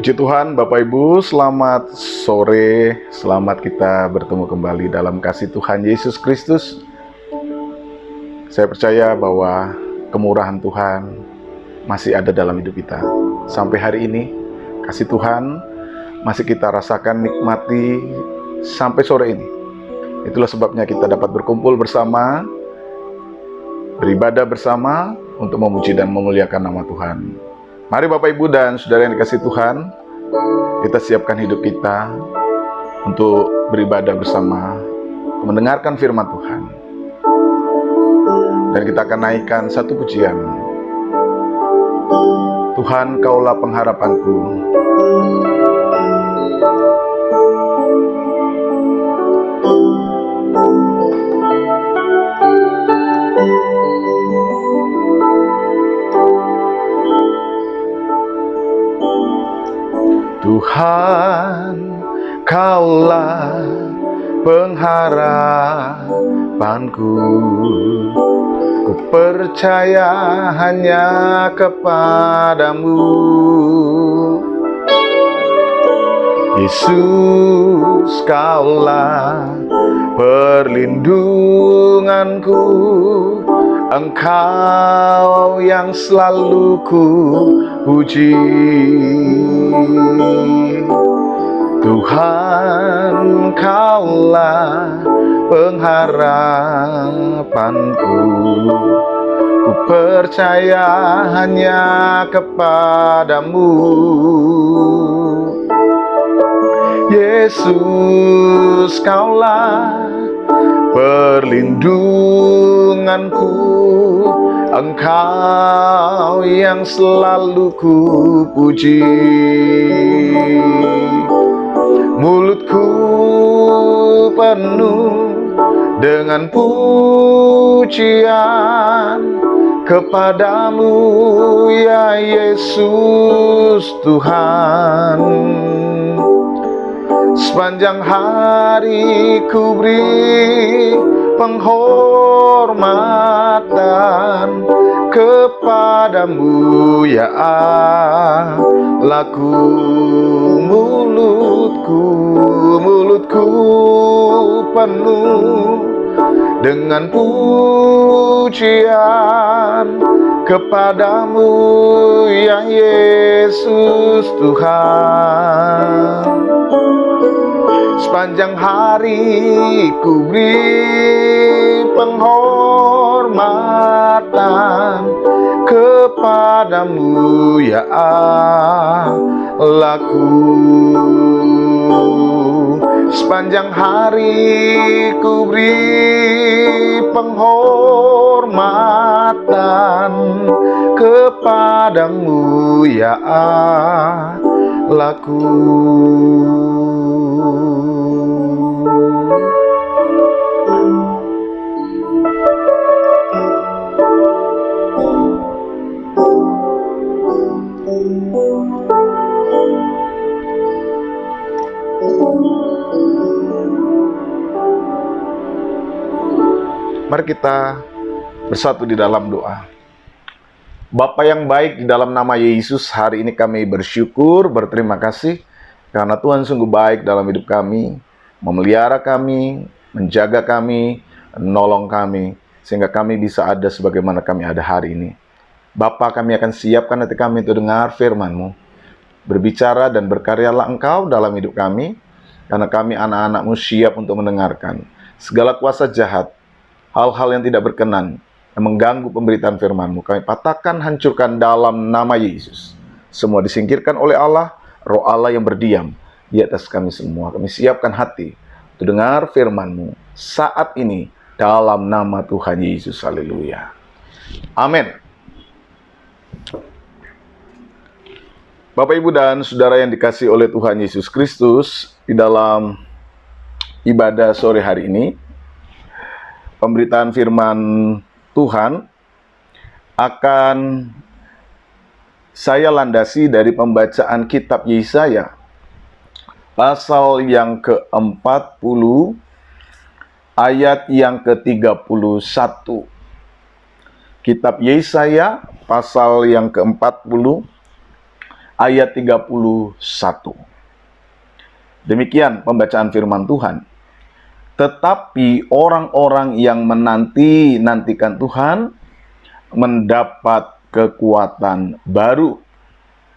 Puji Tuhan, Bapak Ibu, selamat sore, selamat kita bertemu kembali dalam kasih Tuhan Yesus Kristus. Saya percaya bahwa kemurahan Tuhan masih ada dalam hidup kita. Sampai hari ini, kasih Tuhan masih kita rasakan, nikmati sampai sore ini. Itulah sebabnya kita dapat berkumpul bersama, beribadah bersama untuk memuji dan memuliakan nama Tuhan. Mari Bapak Ibu dan Saudara yang dikasihi Tuhan, kita siapkan hidup kita untuk beribadah bersama, mendengarkan firman Tuhan. Dan kita akan naikkan satu pujian. Tuhan, Kaulah pengharapanku. Tuhan, Kaulah pengharapanku. Ku percaya hanya kepadamu, Yesus. Kaulah perlindunganku, Engkau yang selalu ku puji. Tuhan, Kaulah pengharapanku. Ku percaya hanya kepadamu, Yesus. Kaulah perlindunganku, Engkau yang selalu ku puji. Mulutku penuh dengan pujian kepadamu, ya Yesus Tuhan. Sepanjang hari ku beri penghormatan kepadamu, ya Allahku. Mulutku penuh dengan pujian kepadamu, ya Yesus Tuhan. Sepanjang hari ku beri penghormatan kepadamu, ya Allahku. Sepanjang hari ku beri penghormatan kepadamu, ya Allahku. Mari kita bersatu di dalam doa. Bapa yang baik, di dalam nama Yesus, hari ini kami bersyukur, berterima kasih karena Tuhan sungguh baik dalam hidup kami, memelihara kami, menjaga kami, menolong kami, sehingga kami bisa ada sebagaimana kami ada hari ini. Bapa, kami akan siapkan hati kami untuk dengar firman-Mu. Berbicara dan berkaryalah Engkau dalam hidup kami, karena kami anak-anak-Mu siap untuk mendengarkan. Segala kuasa jahat, hal-hal yang tidak berkenan, yang mengganggu pemberitaan firman-Mu, kami patahkan, hancurkan dalam nama Yesus. Semua disingkirkan oleh Allah, Roh Allah yang berdiam di atas kami semua. Kami siapkan hati untuk dengar firman-Mu saat ini dalam nama Tuhan Yesus. Haleluya. Amin. Bapak, Ibu, dan Saudara yang dikasihi oleh Tuhan Yesus Kristus, di dalam ibadah sore hari ini, pemberitaan firman Tuhan akan saya landasi dari pembacaan kitab Yesaya pasal yang ke-40 ayat yang ke-31. Kitab Yesaya pasal yang ke-40 ayat 31. Demikian pembacaan firman Tuhan. Tetapi orang-orang yang menanti-nantikan Tuhan mendapat kekuatan baru.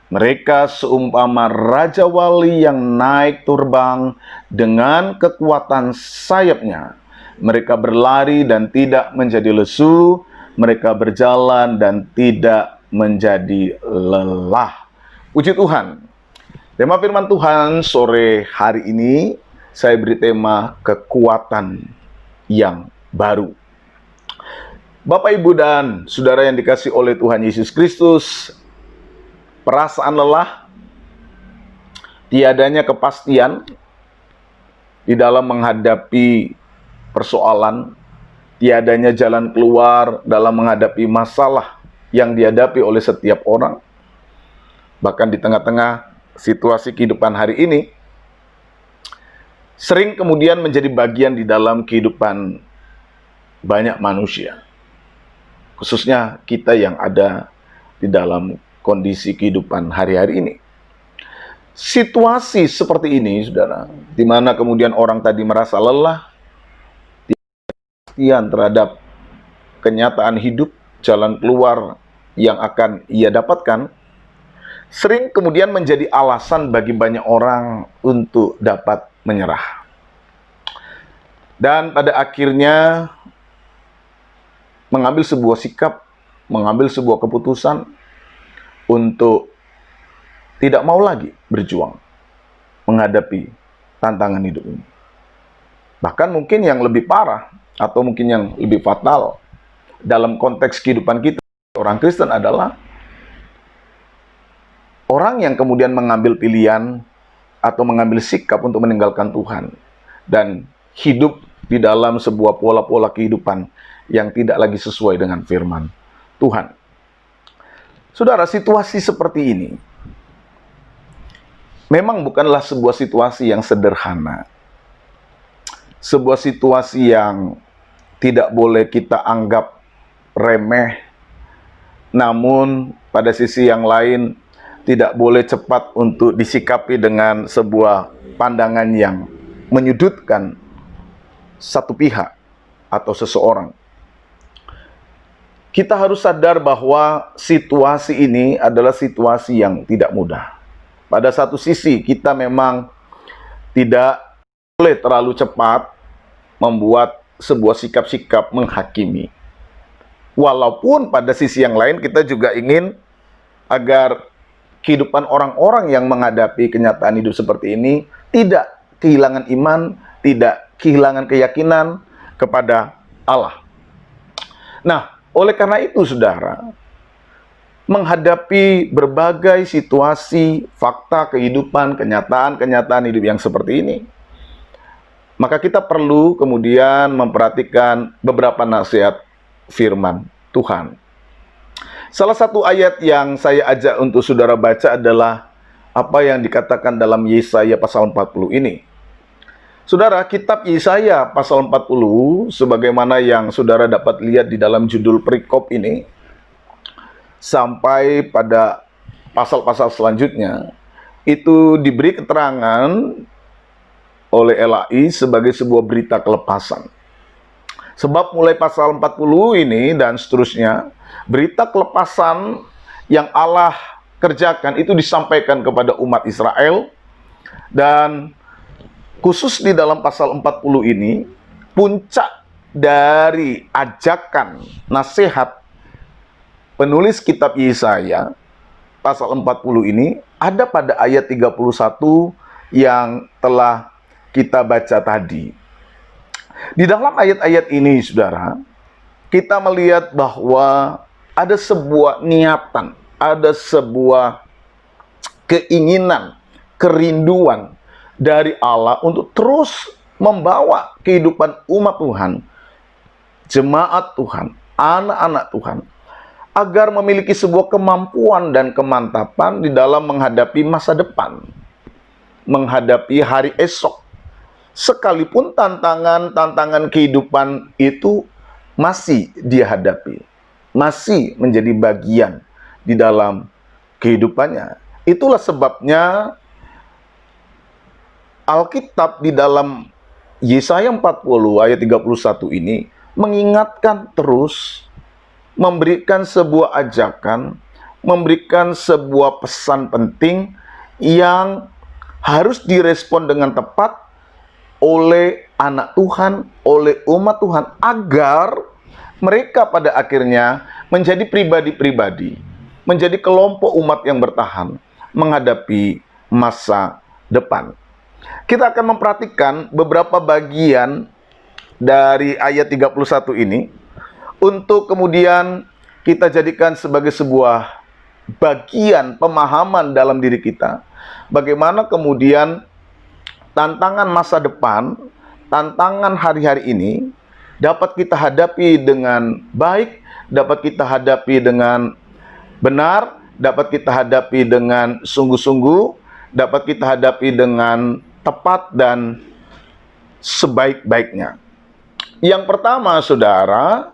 Mereka seumpama Raja Wali yang naik terbang dengan kekuatan sayapnya. Mereka berlari dan tidak menjadi lesu. Mereka berjalan dan tidak menjadi lelah. Puji Tuhan. Tema firman Tuhan sore hari ini saya beri tema kekuatan yang baru. Bapak, Ibu, dan saudara yang dikasihi oleh Tuhan Yesus Kristus, perasaan lelah, tiadanya kepastian di dalam menghadapi persoalan, tiadanya jalan keluar dalam menghadapi masalah yang dihadapi oleh setiap orang. Bahkan di tengah-tengah situasi kehidupan hari ini, sering kemudian menjadi bagian di dalam kehidupan banyak manusia. Khususnya kita yang ada di dalam kondisi kehidupan hari-hari ini. Situasi seperti ini, saudara, di mana kemudian orang tadi merasa lelah, kepastian terhadap kenyataan hidup, jalan keluar yang akan ia dapatkan, sering kemudian menjadi alasan bagi banyak orang untuk dapat menyerah. Dan pada akhirnya mengambil sebuah sikap, mengambil sebuah keputusan untuk tidak mau lagi berjuang menghadapi tantangan hidup ini. Bahkan mungkin yang lebih parah atau mungkin yang lebih fatal dalam konteks kehidupan kita orang Kristen adalah orang yang kemudian mengambil pilihan atau mengambil sikap untuk meninggalkan Tuhan dan hidup di dalam sebuah pola-pola kehidupan yang tidak lagi sesuai dengan firman Tuhan. Saudara, situasi seperti ini memang bukanlah sebuah situasi yang sederhana. Sebuah situasi yang tidak boleh kita anggap remeh, namun pada sisi yang lain tidak boleh cepat untuk disikapi dengan sebuah pandangan yang menyudutkan satu pihak atau seseorang. Kita harus sadar bahwa situasi ini adalah situasi yang tidak mudah. Pada satu sisi kita memang tidak boleh terlalu cepat membuat sebuah sikap-sikap menghakimi. Walaupun pada sisi yang lain kita juga ingin agar kehidupan orang-orang yang menghadapi kenyataan hidup seperti ini tidak kehilangan iman, tidak kehilangan keyakinan kepada Allah. Nah, oleh karena itu, saudara, menghadapi berbagai situasi, fakta kehidupan, kenyataan hidup yang seperti ini, maka kita perlu kemudian memperhatikan beberapa nasihat firman Tuhan. Salah satu ayat yang saya ajak untuk saudara baca adalah apa yang dikatakan dalam Yesaya pasal 40 ini. Saudara, kitab Yesaya pasal 40, sebagaimana yang saudara dapat lihat di dalam judul perikop ini, sampai pada pasal-pasal selanjutnya, itu diberi keterangan oleh LAI sebagai sebuah berita kelepasan. Sebab mulai pasal 40 ini dan seterusnya, berita kelepasan yang Allah kerjakan itu disampaikan kepada umat Israel. Dan khusus di dalam pasal 40 ini, puncak dari ajakan nasihat penulis kitab Yesaya pasal 40 ini ada pada ayat 31 yang telah kita baca tadi. Di dalam ayat-ayat ini, saudara, kita melihat bahwa ada sebuah niatan, ada sebuah keinginan, kerinduan dari Allah untuk terus membawa kehidupan umat Tuhan, jemaat Tuhan, anak-anak Tuhan, agar memiliki sebuah kemampuan dan kemantapan di dalam menghadapi masa depan, menghadapi hari esok. Sekalipun tantangan-tantangan kehidupan itu masih dia hadapi, masih menjadi bagian di dalam kehidupannya. Itulah sebabnya Alkitab di dalam Yesaya 40 ayat 31 ini mengingatkan terus, memberikan sebuah ajakan, memberikan sebuah pesan penting yang harus direspon dengan tepat oleh anak Tuhan, oleh umat Tuhan, agar mereka pada akhirnya menjadi pribadi-pribadi, menjadi kelompok umat yang bertahan menghadapi masa depan. Kita akan memperhatikan beberapa bagian dari ayat 31 ini untuk kemudian kita jadikan sebagai sebuah bagian pemahaman dalam diri kita, bagaimana kemudian tantangan masa depan, tantangan hari-hari ini dapat kita hadapi dengan baik, dapat kita hadapi dengan benar, dapat kita hadapi dengan sungguh-sungguh, dapat kita hadapi dengan tepat dan sebaik-baiknya. Yang pertama, saudara,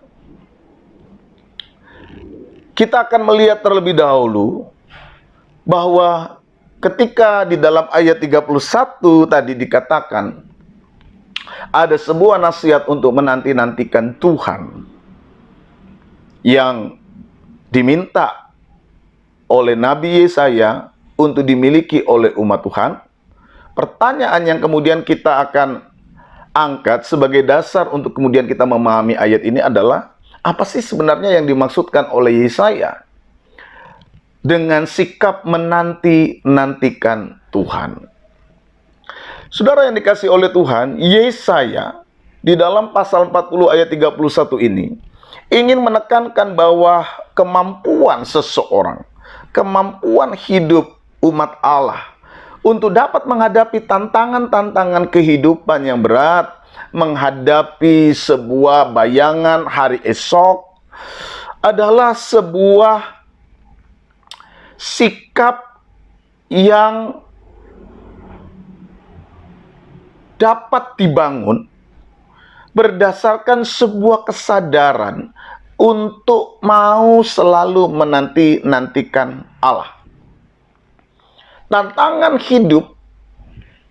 kita akan melihat terlebih dahulu bahwa ketika di dalam ayat 31 tadi dikatakan ada sebuah nasihat untuk menanti-nantikan Tuhan yang diminta oleh Nabi Yesaya untuk dimiliki oleh umat Tuhan. Pertanyaan yang kemudian kita akan angkat sebagai dasar untuk kemudian kita memahami ayat ini adalah, apa sih sebenarnya yang dimaksudkan oleh Yesaya dengan sikap menanti-nantikan Tuhan? Saudara yang dikasihi oleh Tuhan, Yesaya di dalam pasal 40 ayat 31 ini ingin menekankan bahwa kemampuan seseorang, kemampuan hidup umat Allah untuk dapat menghadapi tantangan-tantangan kehidupan yang berat, menghadapi sebuah bayangan hari esok, adalah sebuah sikap yang dapat dibangun berdasarkan sebuah kesadaran untuk mau selalu menanti-nantikan Allah. Tantangan hidup,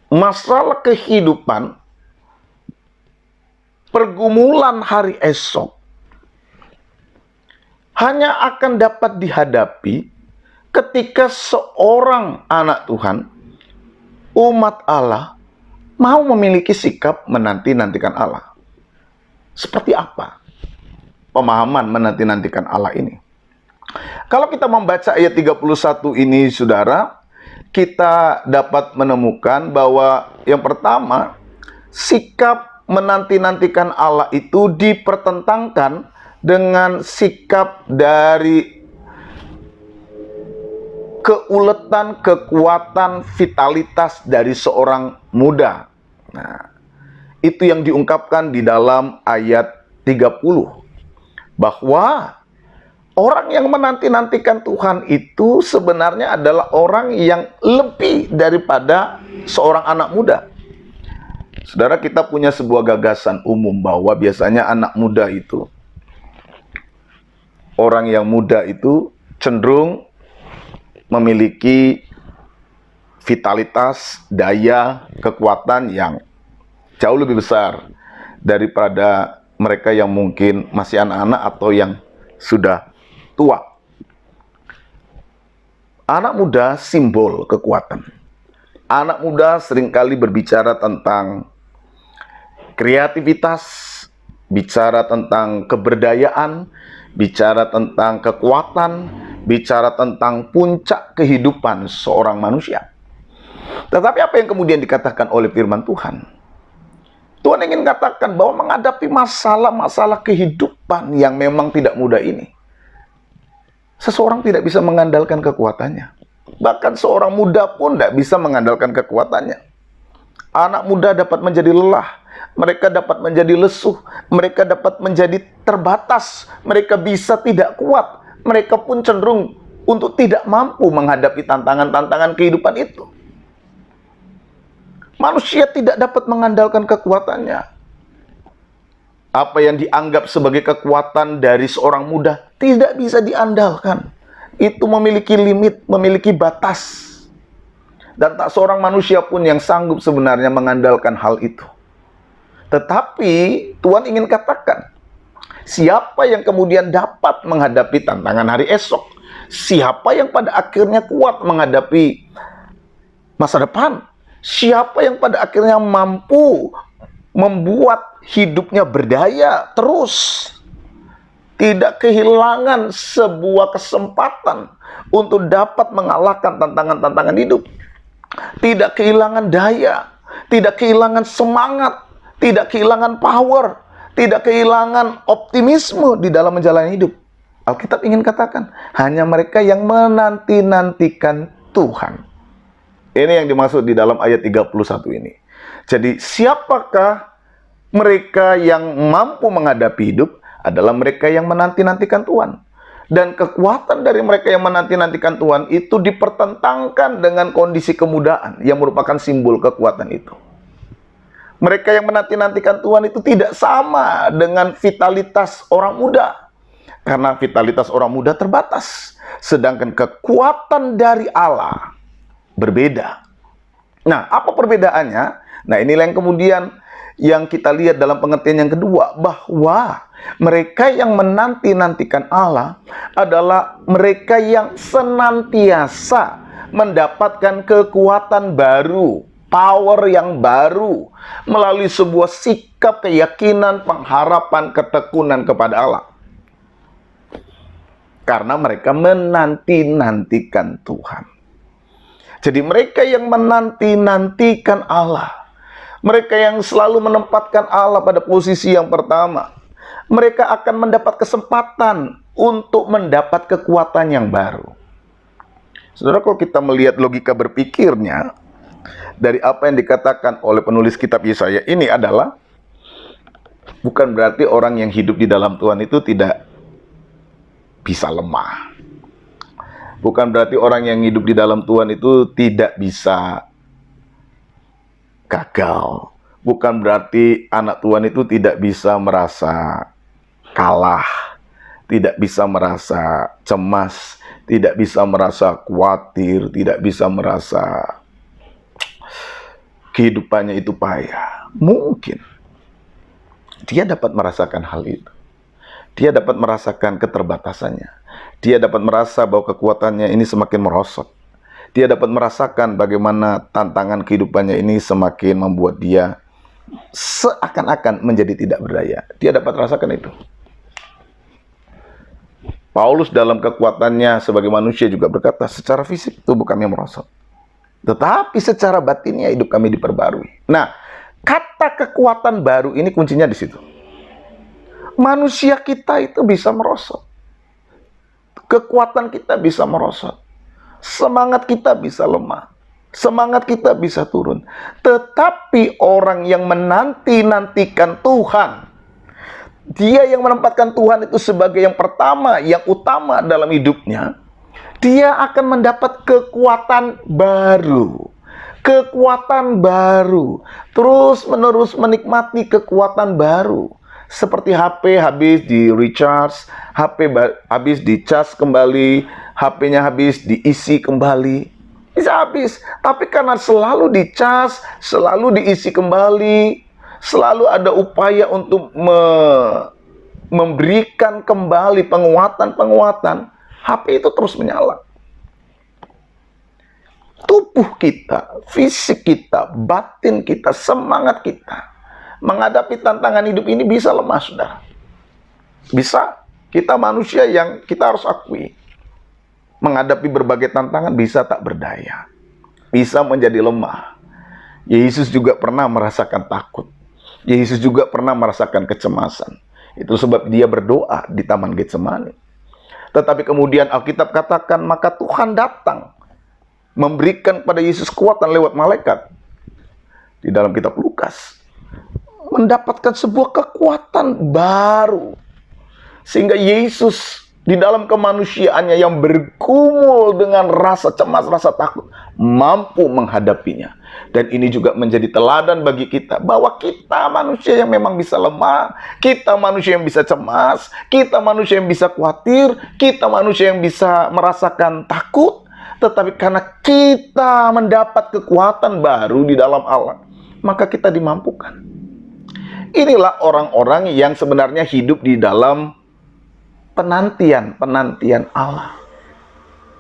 masalah kehidupan, pergumulan hari esok hanya akan dapat dihadapi ketika seorang anak Tuhan, umat Allah, mau memiliki sikap menanti-nantikan Allah. Seperti apa pemahaman menanti-nantikan Allah ini? Kalau kita membaca ayat 31 ini, saudara, kita dapat menemukan bahwa yang pertama, sikap menanti-nantikan Allah itu dipertentangkan dengan sikap dari keuletan, kekuatan, vitalitas dari seorang muda. Nah, itu yang diungkapkan di dalam ayat 30. Bahwa orang yang menanti-nantikan Tuhan itu sebenarnya adalah orang yang lebih daripada seorang anak muda. Saudara, kita punya sebuah gagasan umum bahwa biasanya anak muda itu, orang yang muda itu cenderung memiliki vitalitas, daya, kekuatan yang jauh lebih besar daripada mereka yang mungkin masih anak-anak atau yang sudah tua. Anak muda simbol kekuatan. Anak muda seringkali berbicara tentang kreativitas, bicara tentang keberdayaan, bicara tentang kekuatan, bicara tentang puncak kehidupan seorang manusia. Tetapi apa yang kemudian dikatakan oleh firman Tuhan? Tuhan ingin katakan bahwa menghadapi masalah-masalah kehidupan yang memang tidak mudah ini, seseorang tidak bisa mengandalkan kekuatannya. Bahkan seorang muda pun tidak bisa mengandalkan kekuatannya. Anak muda dapat menjadi lelah, mereka dapat menjadi lesuh, mereka dapat menjadi terbatas, mereka bisa tidak kuat, mereka pun cenderung untuk tidak mampu menghadapi tantangan-tantangan kehidupan itu. Manusia tidak dapat mengandalkan kekuatannya. Apa yang dianggap sebagai kekuatan dari seorang muda tidak bisa diandalkan. Itu memiliki limit, memiliki batas. Dan tak seorang manusia pun yang sanggup sebenarnya mengandalkan hal itu. Tetapi Tuhan ingin katakan, siapa yang kemudian dapat menghadapi tantangan hari esok? Siapa yang pada akhirnya kuat menghadapi masa depan? Siapa yang pada akhirnya mampu membuat hidupnya berdaya terus? Tidak kehilangan sebuah kesempatan untuk dapat mengalahkan tantangan-tantangan hidup. Tidak kehilangan daya, tidak kehilangan semangat, tidak kehilangan power, tidak kehilangan optimisme di dalam menjalani hidup. Alkitab ingin katakan, hanya mereka yang menanti-nantikan Tuhan. Ini yang dimaksud di dalam ayat 31 ini. Jadi, siapakah mereka yang mampu menghadapi hidup? Adalah mereka yang menanti-nantikan Tuhan. Dan kekuatan dari mereka yang menanti-nantikan Tuhan itu dipertentangkan dengan kondisi kemudahan yang merupakan simbol kekuatan itu. Mereka yang menanti-nantikan Tuhan itu tidak sama dengan vitalitas orang muda. Karena vitalitas orang muda terbatas. Sedangkan kekuatan dari Allah berbeda. Nah, apa perbedaannya? Nah, inilah yang kemudian yang kita lihat dalam pengertian yang kedua, bahwa mereka yang menanti-nantikan Allah adalah mereka yang senantiasa mendapatkan kekuatan baru, power yang baru, melalui sebuah sikap, keyakinan, pengharapan, ketekunan kepada Allah. Karena mereka menanti-nantikan Tuhan. Jadi mereka yang menanti-nantikan Allah, mereka yang selalu menempatkan Allah pada posisi yang pertama, mereka akan mendapat kesempatan untuk mendapat kekuatan yang baru. Saudara, kalau kita melihat logika berpikirnya dari apa yang dikatakan oleh penulis kitab Yesaya ini adalah, bukan berarti orang yang hidup di dalam Tuhan itu tidak bisa lemah. Bukan berarti orang yang hidup di dalam Tuhan itu tidak bisa gagal. Bukan berarti anak Tuhan itu tidak bisa merasa kalah, tidak bisa merasa cemas, tidak bisa merasa khawatir, tidak bisa merasa kehidupannya itu payah. Mungkin dia dapat merasakan hal itu. Dia dapat merasakan keterbatasannya. Dia dapat merasa bahwa kekuatannya ini semakin merosot. Dia dapat merasakan bagaimana tantangan kehidupannya ini semakin membuat dia seakan-akan menjadi tidak berdaya. Dia dapat merasakan itu. Paulus dalam kekuatannya sebagai manusia juga berkata, secara fisik tubuh kami merosot, tetapi secara batinnya hidup kami diperbarui. Nah, kata kekuatan baru ini kuncinya di situ. Manusia kita itu bisa merosot. Kekuatan kita bisa merosot. Semangat kita bisa lemah. Semangat kita bisa turun. Tetapi orang yang menanti-nantikan Tuhan, dia yang menempatkan Tuhan itu sebagai yang pertama, yang utama dalam hidupnya, dia akan mendapat kekuatan baru. Kekuatan baru. Terus-menerus menikmati kekuatan baru. Seperti HP habis di recharge, HP habis di cas kembali, HP-nya habis diisi kembali. Bisa habis, tapi karena selalu dicas, selalu diisi kembali, selalu ada upaya untuk memberikan kembali penguatan-penguatan, HP itu terus menyala. Tubuh kita, fisik kita, batin kita, semangat kita menghadapi tantangan hidup ini bisa lemah, saudara. Bisa. Kita manusia yang kita harus akui, menghadapi berbagai tantangan bisa tak berdaya. Bisa menjadi lemah. Yesus juga pernah merasakan takut. Yesus juga pernah merasakan kecemasan. Itu sebab dia berdoa di Taman Getsemani. Tetapi kemudian Alkitab katakan, maka Tuhan datang memberikan pada Yesus kekuatan lewat malaikat. Di dalam kitab Lukas, mendapatkan sebuah kekuatan baru. Sehingga Yesus di dalam kemanusiaannya yang bergumul dengan rasa cemas, rasa takut, mampu menghadapinya. Dan ini juga menjadi teladan bagi kita, bahwa kita manusia yang memang bisa lemah, kita manusia yang bisa cemas, kita manusia yang bisa khawatir, kita manusia yang bisa merasakan takut. Tetapi karena kita mendapat kekuatan baru di dalam Allah, maka kita dimampukan. Inilah orang-orang yang sebenarnya hidup di dalam penantian Allah.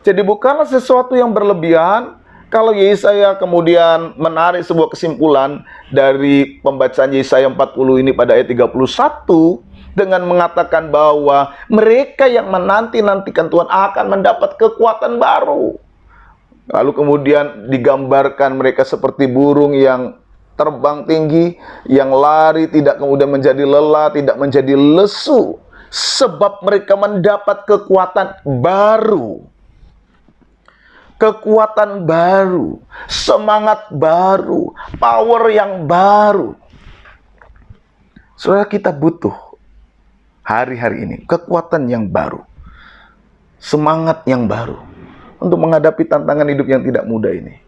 Jadi bukanlah sesuatu yang berlebihan kalau Yesaya kemudian menarik sebuah kesimpulan dari pembacaan Yesaya 40 ini pada ayat 31 dengan mengatakan bahwa mereka yang menanti-nantikan Tuhan akan mendapat kekuatan baru. Lalu kemudian digambarkan mereka seperti burung yang terbang tinggi, yang lari tidak kemudian menjadi lelah, tidak menjadi lesu, sebab mereka mendapat kekuatan baru. Kekuatan baru, semangat baru, power yang baru. Saudara, kita butuh hari-hari ini kekuatan yang baru, semangat yang baru untuk menghadapi tantangan hidup yang tidak mudah ini.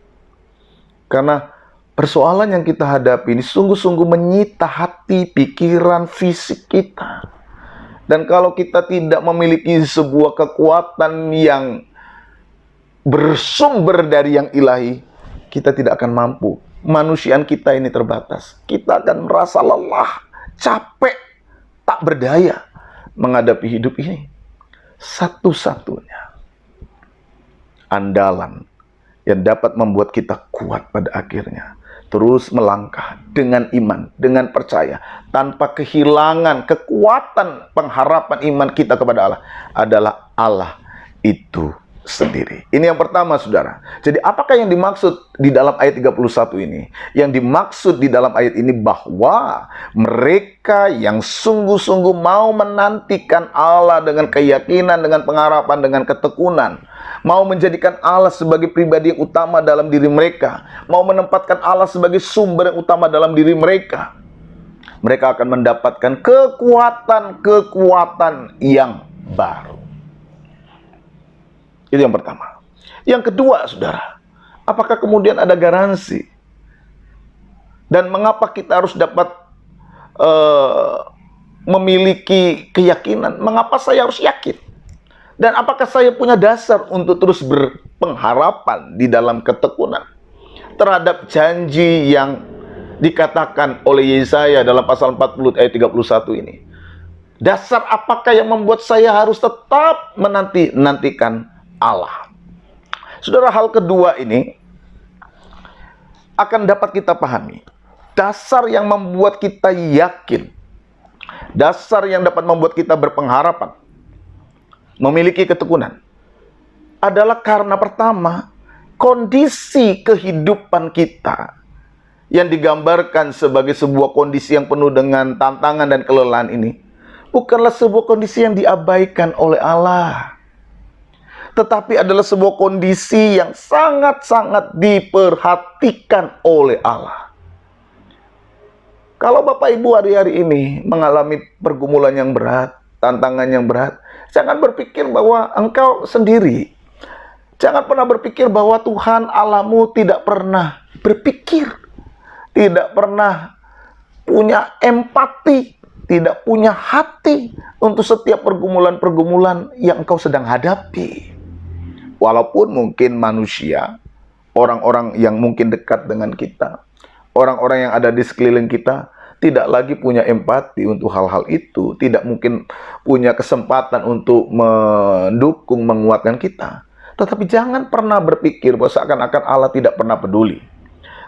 Karena persoalan yang kita hadapi ini sungguh-sungguh menyita hati, pikiran, fisik kita. Dan kalau kita tidak memiliki sebuah kekuatan yang bersumber dari yang ilahi, kita tidak akan mampu. Manusiaan kita ini terbatas. Kita akan merasa lelah, capek, tak berdaya menghadapi hidup ini. Satu-satunya andalan yang dapat membuat kita kuat pada akhirnya, terus melangkah dengan iman, dengan percaya, tanpa kehilangan kekuatan pengharapan iman kita kepada Allah, adalah Allah itu sendiri. Ini yang pertama, saudara. Jadi apakah yang dimaksud di dalam ayat 31 ini? Yang dimaksud di dalam ayat ini bahwa mereka yang sungguh-sungguh mau menantikan Allah dengan keyakinan, dengan pengharapan, dengan ketekunan, mau menjadikan Allah sebagai pribadi yang utama dalam diri mereka, mau menempatkan Allah sebagai sumber yang utama dalam diri mereka, mereka akan mendapatkan kekuatan yang baru. Itu yang pertama. Yang kedua, saudara, apakah kemudian ada garansi? Dan mengapa kita harus dapat memiliki keyakinan? Mengapa saya harus yakin? Dan apakah saya punya dasar untuk terus berpengharapan di dalam ketekunan terhadap janji yang dikatakan oleh Yesaya dalam pasal 40 ayat 31 ini? Dasar apakah yang membuat saya harus tetap menantikan Allah? Saudara, hal kedua ini akan dapat kita pahami. Dasar yang membuat kita yakin, dasar yang dapat membuat kita berpengharapan, memiliki ketekunan, adalah karena pertama, kondisi kehidupan kita yang digambarkan sebagai sebuah kondisi yang penuh dengan tantangan dan kelelahan ini bukanlah sebuah kondisi yang diabaikan oleh Allah, tetapi adalah sebuah kondisi yang sangat-sangat diperhatikan oleh Allah. Kalau Bapak Ibu hari-hari ini mengalami pergumulan yang berat, tantangan yang berat, jangan berpikir bahwa engkau sendiri. Jangan pernah berpikir bahwa Tuhan Allahmu tidak pernah berpikir, tidak pernah punya empati, tidak punya hati untuk setiap pergumulan-pergumulan yang engkau sedang hadapi. Walaupun mungkin manusia, orang-orang yang mungkin dekat dengan kita, orang-orang yang ada di sekeliling kita, tidak lagi punya empati untuk hal-hal itu, tidak mungkin punya kesempatan untuk mendukung, menguatkan kita. Tetapi jangan pernah berpikir bahwa seakan-akan Allah tidak pernah peduli.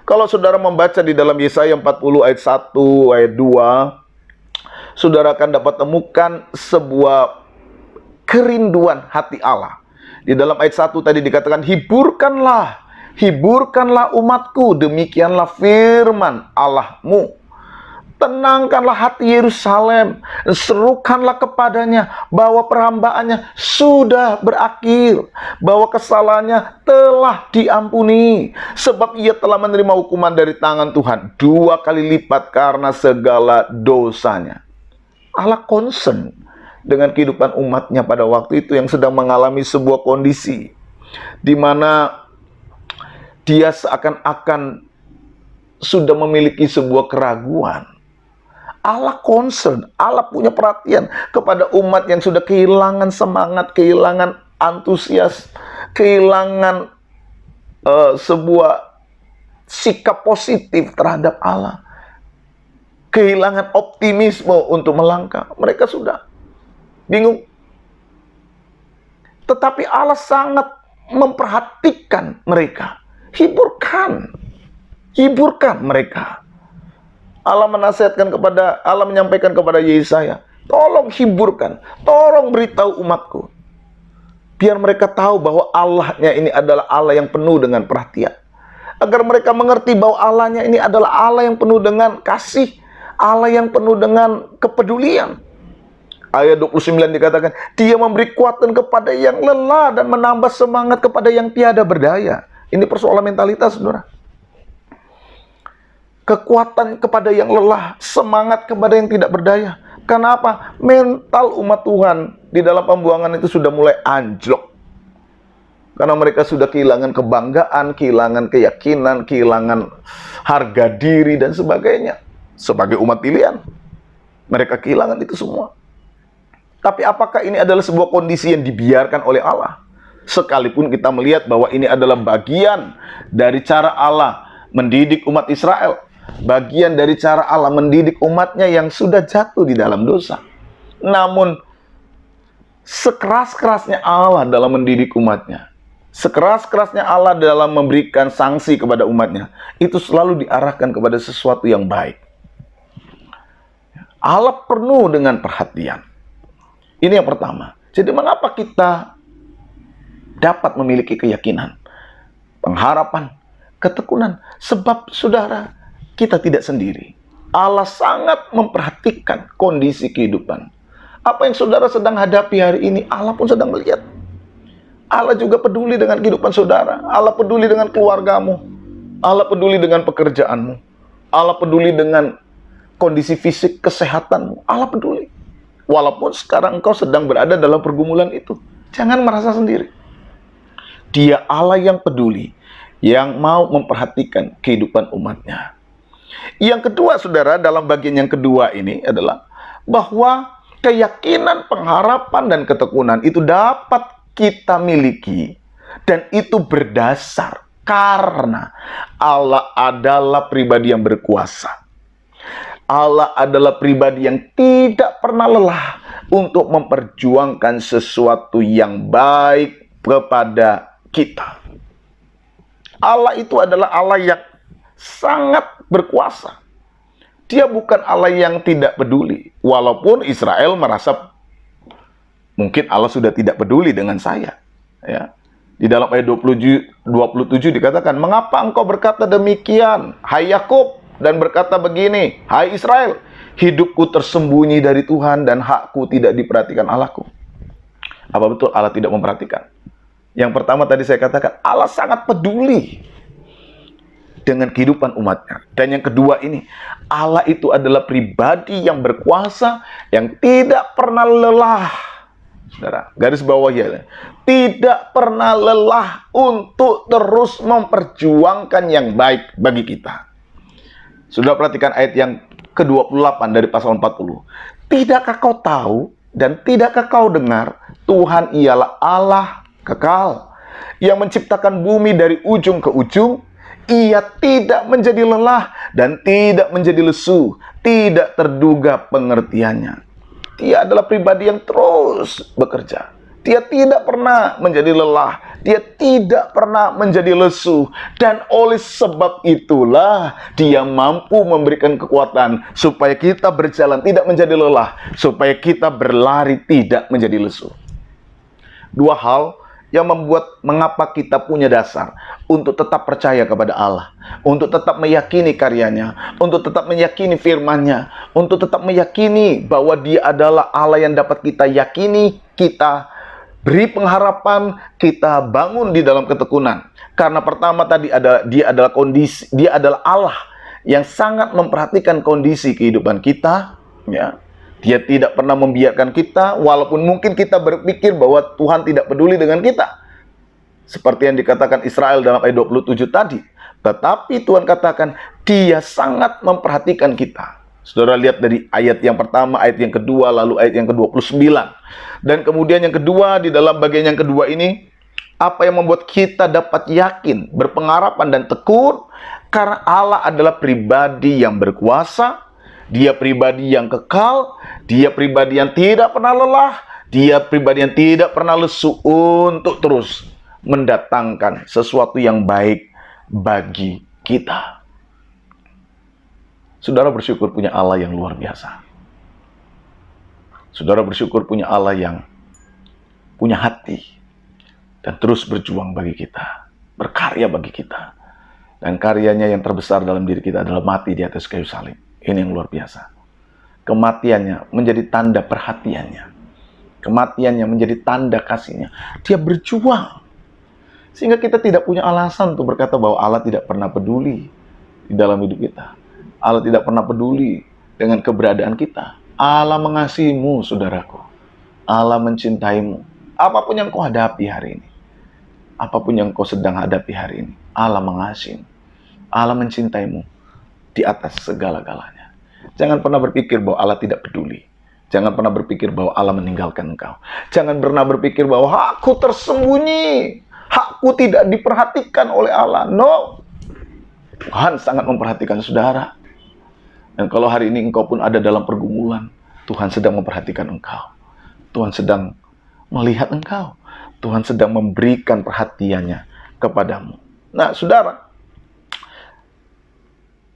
Kalau saudara membaca di dalam Yesaya 40 ayat 1, ayat 2, saudara akan dapat temukan sebuah kerinduan hati Allah. Di dalam ayat 1 tadi dikatakan, hiburkanlah umatku, demikianlah firman Allahmu. Tenangkanlah hati Yerusalem, serukanlah kepadanya bahwa perhambaannya sudah berakhir, bahwa kesalahannya telah diampuni, sebab ia telah menerima hukuman dari tangan Tuhan 2 kali lipat karena segala dosanya. Allah concern dengan kehidupan umatnya pada waktu itu yang sedang mengalami sebuah kondisi di mana dia seakan-akan sudah memiliki sebuah keraguan. Allah concern, Allah punya perhatian kepada umat yang sudah kehilangan semangat, kehilangan antusias, kehilangan sebuah sikap positif terhadap Allah, kehilangan optimisme untuk melangkah. Mereka sudah bingung. Tetapi Allah sangat memperhatikan mereka. Hiburkan mereka. Allah menyampaikan kepada Yesaya, tolong hiburkan, tolong beritahu umatku, biar mereka tahu bahwa Allahnya ini adalah Allah yang penuh dengan perhatian. Agar mereka mengerti bahwa Allahnya ini adalah Allah yang penuh dengan kasih, Allah yang penuh dengan kepedulian. Ayat 29 dikatakan, Dia memberi kekuatan kepada yang lelah dan menambah semangat kepada yang tiada berdaya. Ini persoalan mentalitas, saudara. Kekuatan kepada yang lelah, semangat kepada yang tidak berdaya. Kenapa? Mental umat Tuhan di dalam pembuangan itu sudah mulai anjlok. Karena mereka sudah kehilangan kebanggaan, kehilangan keyakinan, kehilangan harga diri dan sebagainya. Sebagai umat pilihan, mereka kehilangan itu semua. Tapi apakah ini adalah sebuah kondisi yang dibiarkan oleh Allah? Sekalipun kita melihat bahwa ini adalah bagian dari cara Allah mendidik umat Israel. Bagian dari cara Allah mendidik umatnya yang sudah jatuh di dalam dosa. Namun, sekeras-kerasnya Allah dalam mendidik umatnya, sekeras-kerasnya Allah dalam memberikan sanksi kepada umatnya, itu selalu diarahkan kepada sesuatu yang baik. Allah penuh dengan perhatian. Ini yang pertama. Jadi mengapa kita dapat memiliki keyakinan, pengharapan, ketekunan? Sebab saudara, kita tidak sendiri. Allah sangat memperhatikan kondisi kehidupan. Apa yang saudara sedang hadapi hari ini, Allah pun sedang melihat. Allah juga peduli dengan kehidupan saudara. Allah peduli dengan keluargamu. Allah peduli dengan pekerjaanmu. Allah peduli dengan kondisi fisik, kesehatanmu. Allah peduli. Walaupun sekarang engkau sedang berada dalam pergumulan itu, jangan merasa sendiri. Dia Allah yang peduli, yang mau memperhatikan kehidupan umatnya. Yang kedua, saudara, dalam bagian yang kedua ini adalah bahwa keyakinan, pengharapan, dan ketekunan itu dapat kita miliki. Dan itu berdasar karena Allah adalah pribadi yang berkuasa. Allah adalah pribadi yang tidak pernah lelah untuk memperjuangkan sesuatu yang baik kepada kita. Allah itu adalah Allah yang sangat berkuasa. Dia bukan Allah yang tidak peduli. Walaupun Israel merasa mungkin Allah sudah tidak peduli dengan saya. Ya. Di dalam ayat 27 dikatakan, mengapa engkau berkata demikian, hai Yakub, dan berkata begini, hai Israel, hidupku tersembunyi dari Tuhan dan hakku tidak diperhatikan Allahku. Apa betul Allah tidak memperhatikan? Yang pertama tadi saya katakan, Allah sangat peduli dengan kehidupan umatnya. Dan yang kedua ini, Allah itu adalah pribadi yang berkuasa, yang tidak pernah lelah. Saudara, garis bawah ya, tidak pernah lelah untuk terus memperjuangkan yang baik bagi kita. Sudah perhatikan ayat yang ke-28 dari pasal 40. Tidakkah kau tahu dan tidakkah kau dengar, Tuhan ialah Allah kekal, yang menciptakan bumi dari ujung ke ujung. Ia tidak menjadi lelah dan tidak menjadi lesu, tidak terduga pengertiannya. Dia adalah pribadi yang terus bekerja. Dia tidak pernah menjadi lelah, dia tidak pernah menjadi lesu, dan oleh sebab itulah dia mampu memberikan kekuatan supaya kita berjalan tidak menjadi lelah, supaya kita berlari tidak menjadi lesu. Dua hal yang membuat mengapa kita punya dasar untuk tetap percaya kepada Allah, untuk tetap meyakini karyanya, untuk tetap meyakini firman-Nya, untuk tetap meyakini bahwa Dia adalah Allah yang dapat kita yakini, kita beri pengharapan, kita bangun di dalam ketekunan. Karena pertama tadi Dia adalah Allah yang sangat memperhatikan kondisi kehidupan kita, ya. Dia tidak pernah membiarkan kita, walaupun mungkin kita berpikir bahwa Tuhan tidak peduli dengan kita. Seperti yang dikatakan Israel dalam ayat 27 tadi. Tetapi Tuhan katakan, Dia sangat memperhatikan kita. Saudara lihat dari ayat yang pertama, ayat yang kedua, lalu ayat yang ke-29. Dan kemudian yang kedua, di dalam bagian yang kedua ini, Apa yang membuat kita dapat yakin, berpengharapan, dan tekun? Karena Allah adalah pribadi yang berkuasa, Dia pribadi yang kekal, Dia pribadi yang tidak pernah lelah, Dia pribadi yang tidak pernah lesu untuk terus mendatangkan sesuatu yang baik bagi kita. Saudara bersyukur punya Allah yang luar biasa. Saudara bersyukur punya Allah yang punya hati dan terus berjuang bagi kita, berkarya bagi kita. Dan karyanya yang terbesar dalam diri kita adalah mati di atas kayu salib. Ini yang luar biasa. Kematiannya menjadi tanda perhatiannya. Kematiannya menjadi tanda kasihnya. Dia berjuang. Sehingga kita tidak punya alasan untuk berkata bahwa Allah tidak pernah peduli di dalam hidup kita. Allah tidak pernah peduli dengan keberadaan kita. Allah mengasihimu, saudaraku. Allah mencintaimu. Apapun yang kau hadapi hari ini, apapun yang kau sedang hadapi hari ini, Allah mengasihi. Allah mencintaimu di atas segala-galanya. Jangan pernah berpikir bahwa Allah tidak peduli. Jangan pernah berpikir bahwa Allah meninggalkan engkau. Jangan pernah berpikir bahwa hakku tersembunyi, hakku tidak diperhatikan oleh Allah. No. Tuhan sangat memperhatikan saudara. Dan kalau hari ini engkau pun ada dalam pergumulan, Tuhan sedang memperhatikan engkau. Tuhan sedang melihat engkau. Tuhan sedang memberikan perhatiannya kepadamu. Nah, saudara,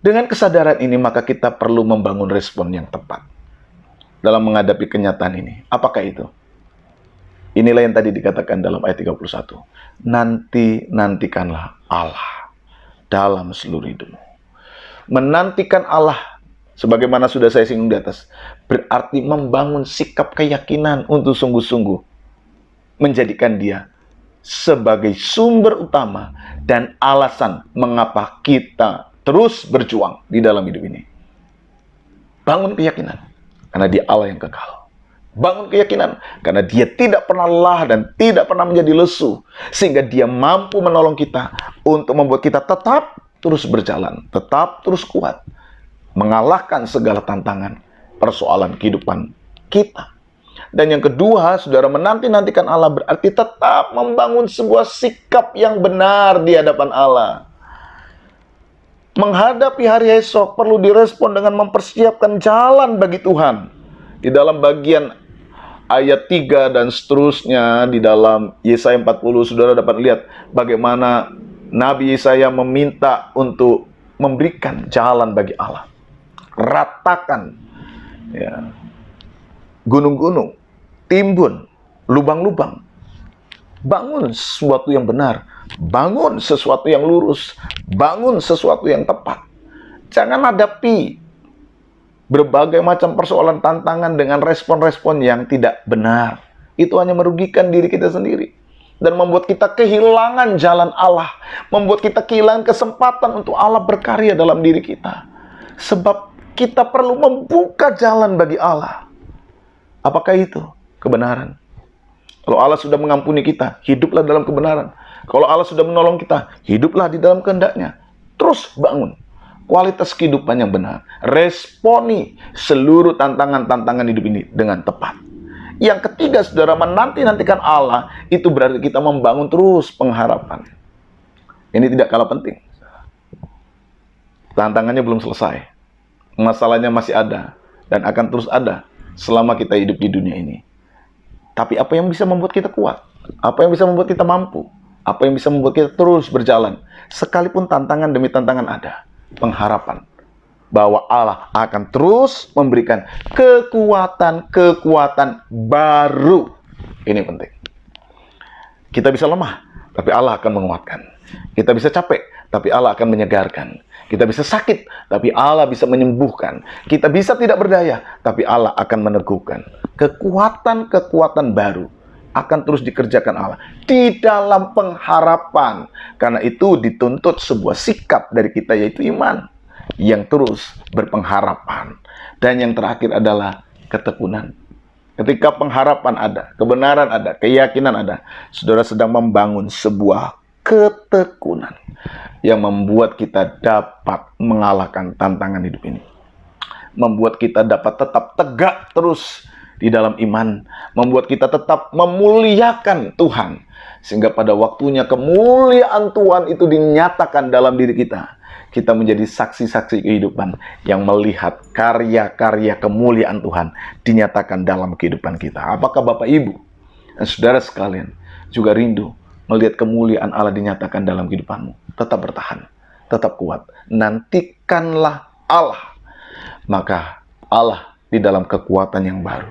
dengan kesadaran ini maka kita perlu membangun respon yang tepat dalam menghadapi kenyataan ini. Apakah itu? Inilah yang tadi dikatakan dalam ayat 31. Nantikanlah Allah dalam seluruh hidupmu. Menantikan Allah, sebagaimana sudah saya singgung di atas, berarti membangun sikap keyakinan untuk sungguh-sungguh menjadikan Dia sebagai sumber utama dan alasan mengapa kita terus berjuang di dalam hidup ini. Bangun keyakinan, karena Dia Allah yang kekal. Bangun keyakinan, karena Dia tidak pernah lelah dan tidak pernah menjadi lesu, sehingga Dia mampu menolong kita untuk membuat kita tetap terus berjalan, tetap terus kuat, mengalahkan segala tantangan, persoalan kehidupan kita. Dan yang kedua, saudara, menanti-nantikan Allah berarti tetap membangun sebuah sikap yang benar di hadapan Allah. Menghadapi hari esok perlu direspon dengan mempersiapkan jalan bagi Tuhan. Di dalam bagian ayat 3 dan seterusnya, di dalam Yesaya 40, saudara dapat lihat bagaimana Nabi Yesaya meminta untuk memberikan jalan bagi Allah. Ratakan ya, gunung-gunung, timbun lubang-lubang. Bangun sesuatu yang benar, bangun sesuatu yang lurus, bangun sesuatu yang tepat. Jangan hadapi berbagai macam persoalan tantangan dengan respon-respon yang tidak benar. Itu hanya merugikan diri kita sendiri dan membuat kita kehilangan jalan Allah, membuat kita kehilangan kesempatan untuk Allah berkarya dalam diri kita. Sebab kita perlu membuka jalan bagi Allah. Apakah itu? Kebenaran. Kalau Allah sudah mengampuni kita, hiduplah dalam kebenaran. Kalau Allah sudah menolong kita, hiduplah di dalam kehendak-Nya. Terus bangun kualitas kehidupan yang benar. Responi seluruh tantangan-tantangan hidup ini dengan tepat. Yang ketiga, saudara, menanti-nantikan Allah, itu berarti kita membangun terus pengharapan. Ini tidak kalah penting. Tantangannya belum selesai. Masalahnya masih ada dan akan terus ada selama kita hidup di dunia ini. Tapi apa yang bisa membuat kita kuat? Apa yang bisa membuat kita mampu? Apa yang bisa membuat kita terus berjalan? Sekalipun tantangan demi tantangan ada. Pengharapan bahwa Allah akan terus memberikan kekuatan-kekuatan baru. Ini penting. Kita bisa lemah, tapi Allah akan menguatkan. Kita bisa capek, tapi Allah akan menyegarkan. Kita bisa sakit, tapi Allah bisa menyembuhkan. Kita bisa tidak berdaya, tapi Allah akan meneguhkan. Kekuatan-kekuatan baru akan terus dikerjakan Allah di dalam pengharapan. Karena itu dituntut sebuah sikap dari kita, yaitu iman yang terus berpengharapan. Dan yang terakhir adalah ketekunan. Ketika pengharapan ada, kebenaran ada, keyakinan ada, saudara sedang membangun sebuah ketekunan yang membuat kita dapat mengalahkan tantangan hidup ini. Membuat kita dapat tetap tegak terus di dalam iman, membuat kita tetap memuliakan Tuhan, sehingga pada waktunya kemuliaan Tuhan itu dinyatakan dalam diri kita. Kita menjadi saksi-saksi kehidupan yang melihat karya-karya kemuliaan Tuhan dinyatakan dalam kehidupan kita. Apakah Bapak Ibu dan saudara sekalian juga rindu melihat kemuliaan Allah dinyatakan dalam kehidupanmu? Tetap bertahan, tetap kuat. Nantikanlah Allah. Maka Allah di dalam kekuatan yang baru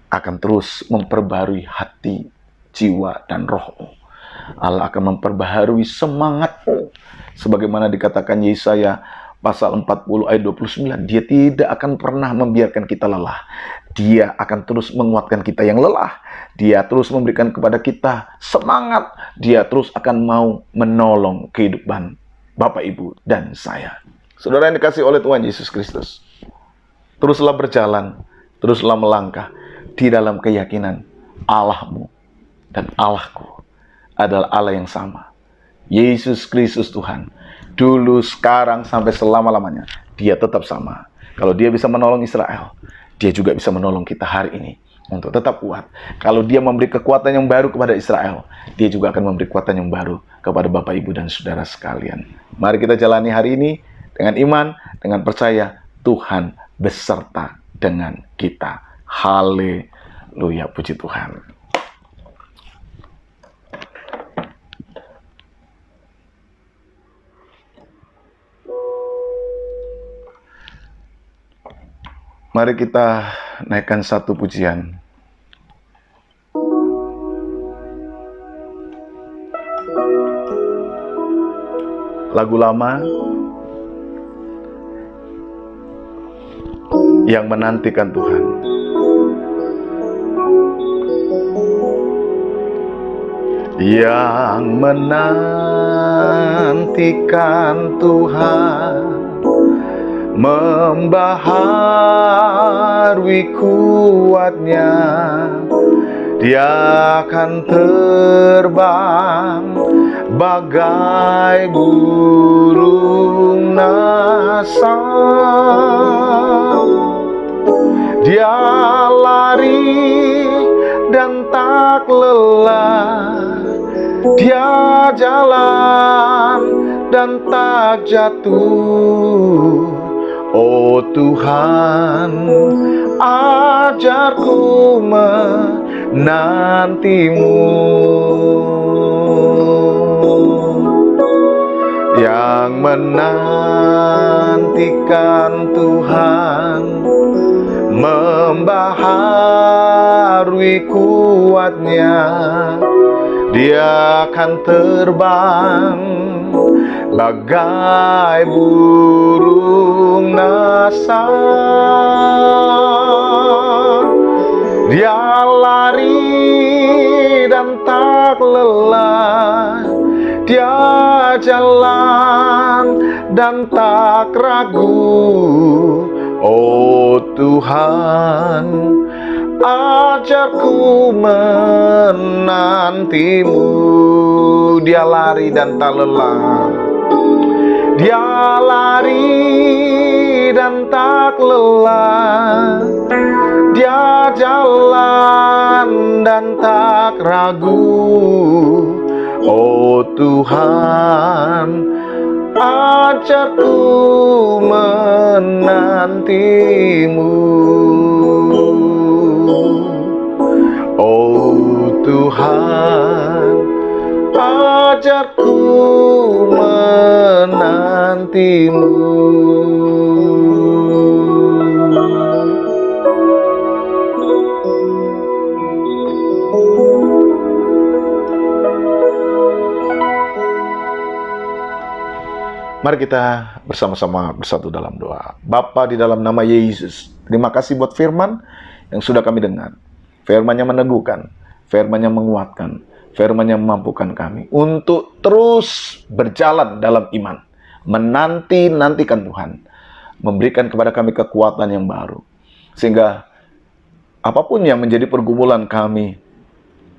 akan terus memperbarui hati, jiwa, dan rohmu. Allah akan memperbaharui semangatmu. Sebagaimana dikatakan Yesaya pasal 40 ayat 29, Dia tidak akan pernah membiarkan kita lelah. Dia akan terus menguatkan kita yang lelah. Dia terus memberikan kepada kita semangat. Dia terus akan mau menolong kehidupan Bapak, Ibu, dan saya. Saudara yang dikasihi oleh Tuhan Yesus Kristus, teruslah berjalan, teruslah melangkah di dalam keyakinan Allahmu dan Allahku adalah Allah yang sama. Yesus Kristus Tuhan, dulu, sekarang, sampai selama-lamanya, Dia tetap sama. Kalau Dia bisa menolong Israel, Dia juga bisa menolong kita hari ini untuk tetap kuat. Kalau Dia memberi kekuatan yang baru kepada Israel, Dia juga akan memberi kekuatan yang baru kepada Bapak, Ibu, dan saudara sekalian. Mari kita jalani hari ini dengan iman, dengan percaya Tuhan beserta dengan kita. Haleluya, puji Tuhan. Mari kita naikkan satu pujian. Lagu lama yang menantikan Tuhan. Yang menantikan Tuhan membaharui kuatnya, Dia akan terbang bagai burung nasa. Dia lari dan tak lelah, Dia jalan dan tak jatuh. Oh Tuhan, ajarku menantimu. Yang menantikan Tuhan membaharui kuatnya, Dia akan terbang bagai burung nasa. Dia lari dan tak lelah, Dia jalan dan tak ragu. Oh Tuhan, ajarku menantimu. Dia lari dan tak lelah, Dia lari dan tak lelah, Dia jalan dan tak ragu. Oh Tuhan, ajarku menantimu. Oh Tuhan, ajarku menantimu. Mari kita bersama-sama bersatu dalam doa. Bapa, di dalam nama Yesus, terima kasih buat firman yang sudah kami dengar. Firman-Nya meneguhkan, Firman-Nya menguatkan, Firman-Nya memampukan kami untuk terus berjalan dalam iman, menantikan Tuhan, memberikan kepada kami kekuatan yang baru, sehingga apapun yang menjadi pergumulan kami,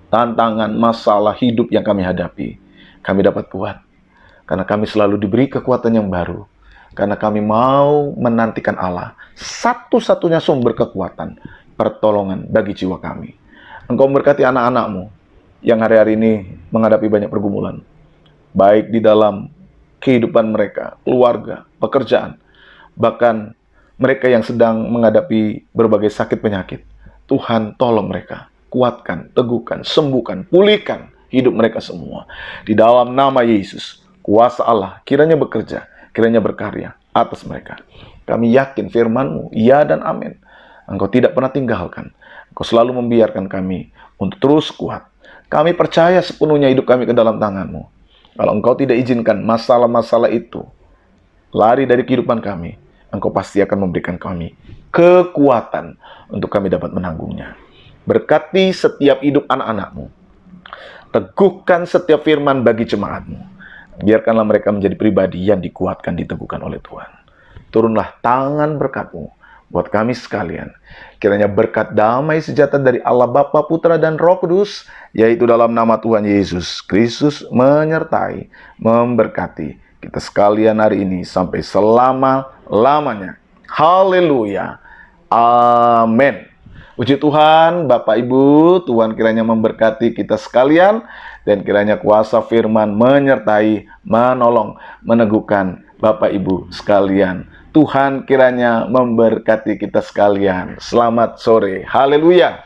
tantangan, masalah hidup yang kami hadapi, kami dapat kuat. Karena kami selalu diberi kekuatan yang baru. Karena kami mau menantikan Allah, satu-satunya sumber kekuatan, pertolongan bagi jiwa kami. Engkau memberkati anak-anak-Mu yang hari-hari ini menghadapi banyak pergumulan, baik di dalam kehidupan mereka, keluarga, pekerjaan, bahkan mereka yang sedang menghadapi berbagai sakit penyakit. Tuhan, tolong mereka, kuatkan, teguhkan, sembuhkan, pulihkan hidup mereka semua. Di dalam nama Yesus, kuasa Allah kiranya bekerja, kiranya berkarya atas mereka. Kami yakin firman-Mu, ya dan amin. Engkau tidak pernah tinggalkan. Engkau selalu membiarkan kami untuk terus kuat. Kami percaya sepenuhnya hidup kami ke dalam tangan-Mu. Kalau Engkau tidak izinkan masalah-masalah itu lari dari kehidupan kami, Engkau pasti akan memberikan kami kekuatan untuk kami dapat menanggungnya. Berkati setiap hidup anak-anak-Mu. Teguhkan setiap firman bagi jemaat-Mu. Biarkanlah mereka menjadi pribadi yang dikuatkan, diteguhkan oleh Tuhan. Turunlah tangan berkat-Mu buat kami sekalian. Kiranya berkat damai sejahtera dari Allah Bapa, Putra, dan Roh Kudus, yaitu dalam nama Tuhan Yesus Kristus, menyertai, memberkati kita sekalian hari ini sampai selama-lamanya. Haleluya. Amin. Puji Tuhan, Bapak Ibu, Tuhan kiranya memberkati kita sekalian, dan kiranya kuasa firman menyertai, menolong, meneguhkan Bapak Ibu sekalian. Tuhan kiranya memberkati kita sekalian. Selamat sore. Haleluya.